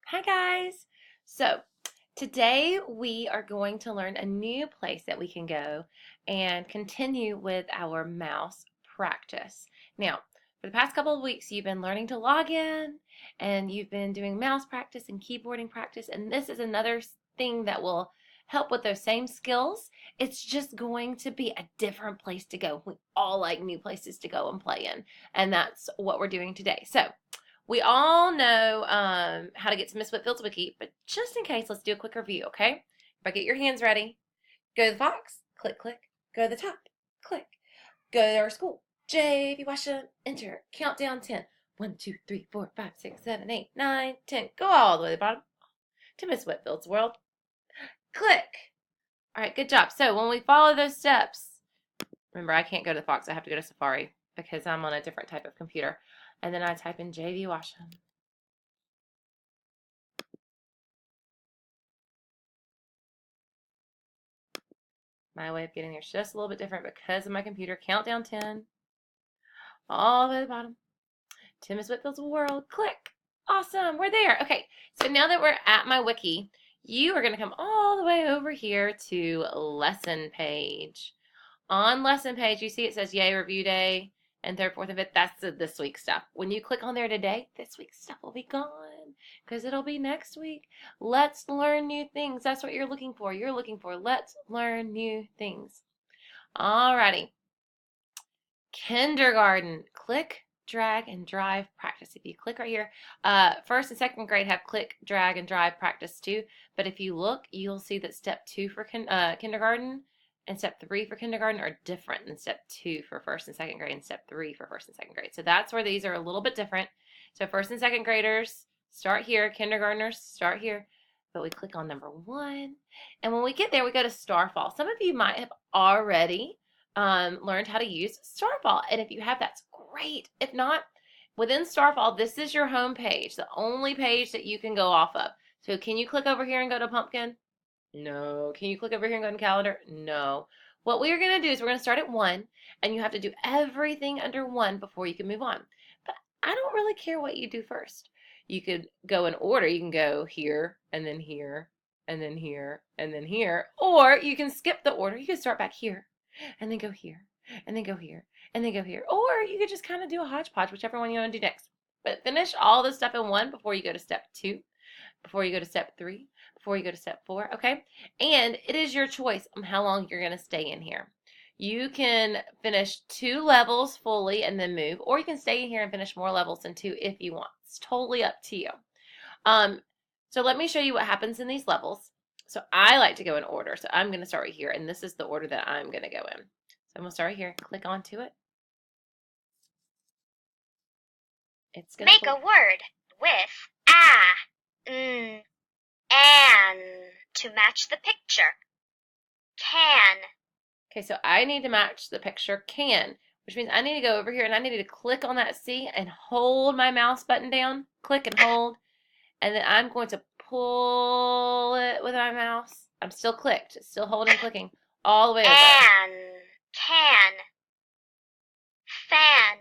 Hi guys! So today we are going to learn a new place that we can go and continue with our mouse practice. Now, for the past couple of weeks, you've been learning to log in and you've been doing mouse practice and keyboarding practice, and this is another thing that will help with those same skills. It's just going to be a different place to go. We all like new places to go and play in, and that's what we're doing today. So, we all know how to get to Miss Whitfield's wiki, but just in case, let's do a quick review, okay? Everybody get your hands ready. Go to the box, click, click. Go to the top, click. Go to our school. J.V. Washington, enter. Countdown 10. 1, 2, 3, 4, 5, 6, 7, 8, 9, 10. Go all the way to the bottom to Miss Whitfield's world. Click. All right, good job. So when we follow those steps, remember I can't go to the Fox. I have to go to Safari because I'm on a different type of computer. And then I type in J.V. Washington. My way of getting there is just a little bit different because of my computer. Countdown 10. All the way to the bottom. To Miss Whitfield's world. Click. Awesome. We're there. Okay. So now that we're at my wiki, you are going to come all the way over here to lesson page. On lesson page, you see it says Yay Review Day and third, fourth, and fifth. That's this week's stuff. When you click on there today, this week's stuff will be gone because it'll be next week. Let's learn new things. That's what you're looking for. You're looking for let's learn new things. Alrighty. Kindergarten. Click, drag, and drive practice. If you click right here, first and second grade have click, drag, and drive practice too. But if you look, you'll see that step 2 for kindergarten and step 3 for kindergarten are different than step 2 for first and second grade and step 3 for first and second grade. So that's where these are a little bit different. So first and second graders start here, kindergartners start here, but we click on number 1. And when we get there, we go to Starfall. Some of you might have already learned how to use Starfall, and if you have, that's great. If not, within Starfall, this is your home page, the only page that you can go off of. So can you click over here and go to Pumpkin? No. Can you click over here and go to calendar? No. What we're going to do is we're going to start at 1, and you have to do everything under 1 before you can move on. But I don't really care what you do first. You could go in order. You can go here, and then here, and then here, and then here. Or you can skip the order. You can start back here, and then go here, and then go here, and then go here. Or you could just kind of do a hodgepodge, whichever one you want to do next. But finish all this stuff in 1 before you go to step 2, before you go to step 3, before you go to step 4, okay? And it is your choice on how long you're going to stay in here. You can finish 2 levels fully and then move, or you can stay in here and finish more levels than 2 if you want. It's totally up to you. So let me show you what happens in these levels. So I like to go in order, so I'm going to start right here, and this is the order that I'm going to go in. So I'm going to start right here, click onto it. It's going to make a word with an to match the picture. Can. Okay, so I need to match the picture can, which means I need to go over here and I need to click on that C and hold my mouse button down. Click and hold. And then I'm going to pull it with my mouse. I'm still clicked. It's still holding, clicking all the way over. Can. Fan.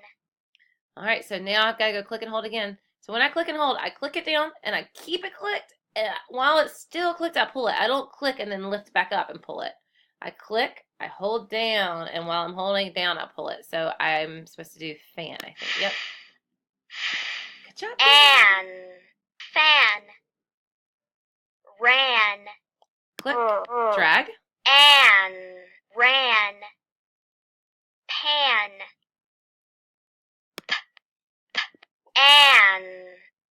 All right, so now I've got to go click and hold again. So when I click and hold, I click it down and I keep it clicked. And while it's still clicked, I pull it. I don't click and then lift back up and pull it. I click, I hold down, and while I'm holding it down, I pull it. So I'm supposed to do fan, I think. Yep. Good job. Fan. Ran. Click, drag. Ran. Pan.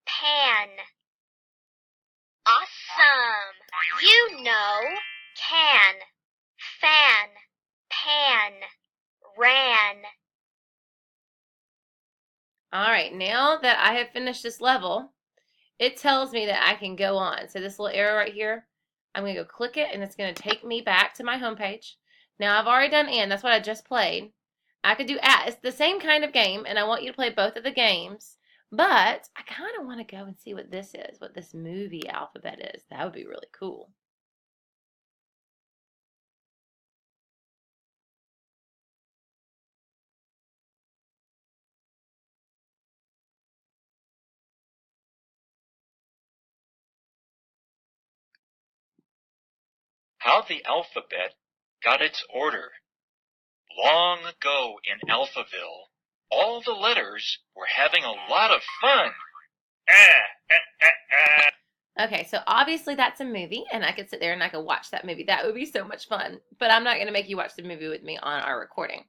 Pan. Awesome! You know. Can. Fan. Pan. Ran. All right, now that I have finished this level, it tells me that I can go on. So this little arrow right here, I'm going to go click it, and it's going to take me back to my home page. Now I've already done and. That's what I just played. I could do at. It's the same kind of game, and I want you to play both of the games. But I kind of want to go and see what this is, what this movie alphabet is. That would be really cool. how the alphabet got its order. Long ago in Alphaville, all the letters were having a lot of fun. Okay, so obviously that's a movie, and I could sit there and I could watch that movie. That would be so much fun. But I'm not going to make you watch the movie with me on our recording.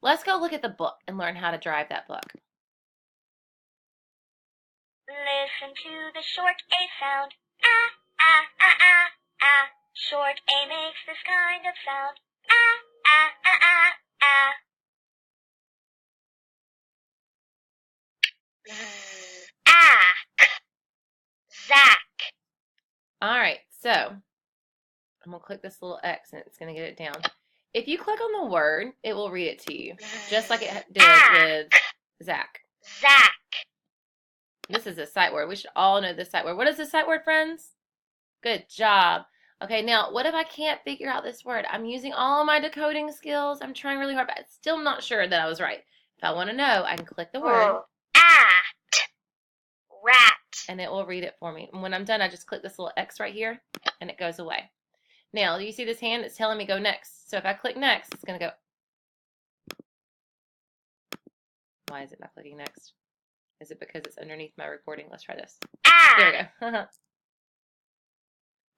Let's go look at the book and learn how to drive that book. Listen to the short A sound. Ah, ah, ah, ah, ah. Short A makes this kind of sound. Ah, ah, ah, ah, ah. Z, ah, k, Zach. All right, so I'm going to click this little X and it's going to get it down. If you click on the word, it will read it to you, just like it did with Zach. Zach. This is a sight word. We should all know this sight word. What is this sight word, friends? Good job. Okay, now, what if I can't figure out this word? I'm using all my decoding skills. I'm trying really hard, but I'm still not sure that I was right. If I want to know, I can click the word. Rat. And it will read it for me. And when I'm done, I just click this little X right here, and it goes away. Now, do you see this hand? It's telling me go next. So if I click next, it's going to go. Why is it not clicking next? Is it because it's underneath my recording? Let's try this. There we go.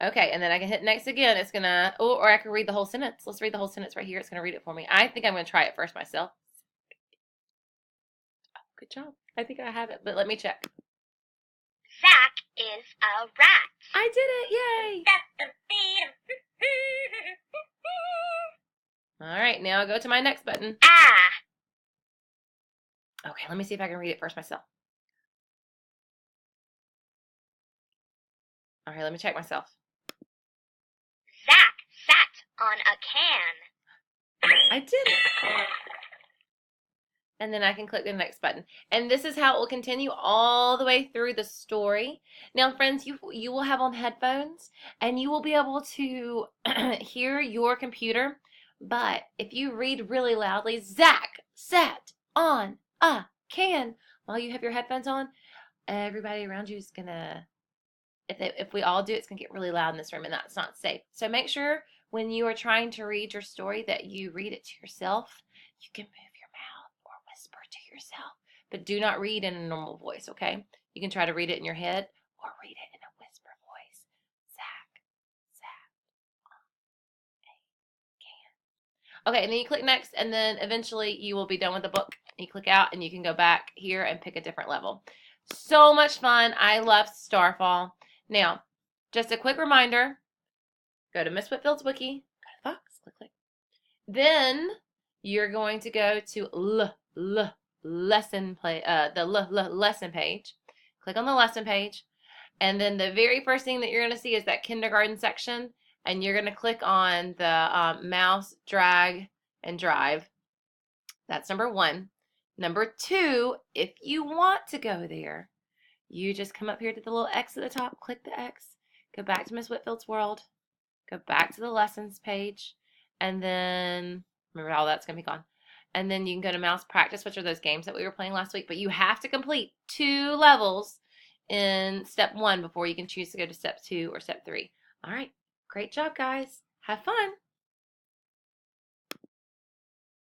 Okay, and then I can hit next again. It's going to, or I can read the whole sentence. Let's read the whole sentence right here. It's going to read it for me. I think I'm going to try it first myself. Oh, good job. I think I have it, but let me check. Zach is a rat. I did it. Yay. All right, now I'll go to my next button. Okay, let me see if I can read it first myself. All right, let me check myself. Zach sat on a can. I did it. And then I can click the next button. And this is how it will continue all the way through the story. Now, friends, you will have on headphones, and you will be able to hear your computer. But if you read really loudly, Zach sat on a can, while you have your headphones on, everybody around you is going to, if we all do, it's going to get really loud in this room, and that's not safe. So make sure when you are trying to read your story that you read it to yourself. You can move your mouth or whisper to yourself, but do not read in a normal voice, okay? You can try to read it in your head or read it in a whisper voice. Zach sat on a can. Okay, and then you click next, and then eventually you will be done with the book. You click out, and you can go back here and pick a different level. So much fun. I love Starfall. Now, just a quick reminder, go to Miss Whitfield's Wiki, go to the box, click. Then you're going to go to lesson page. Click on the lesson page, and then the very first thing that you're going to see is that kindergarten section, and you're going to click on the mouse, drag, and drive. That's number 1. Number 2, if you want to go there, you just come up here to the little X at the top, click the X, go back to Miss Whitfield's World, go back to the lessons page, and then, remember all that's going to be gone. And then you can go to mouse practice, which are those games that we were playing last week, but you have to complete 2 levels in step 1 before you can choose to go to step 2 or step 3. All right, great job, guys. Have fun.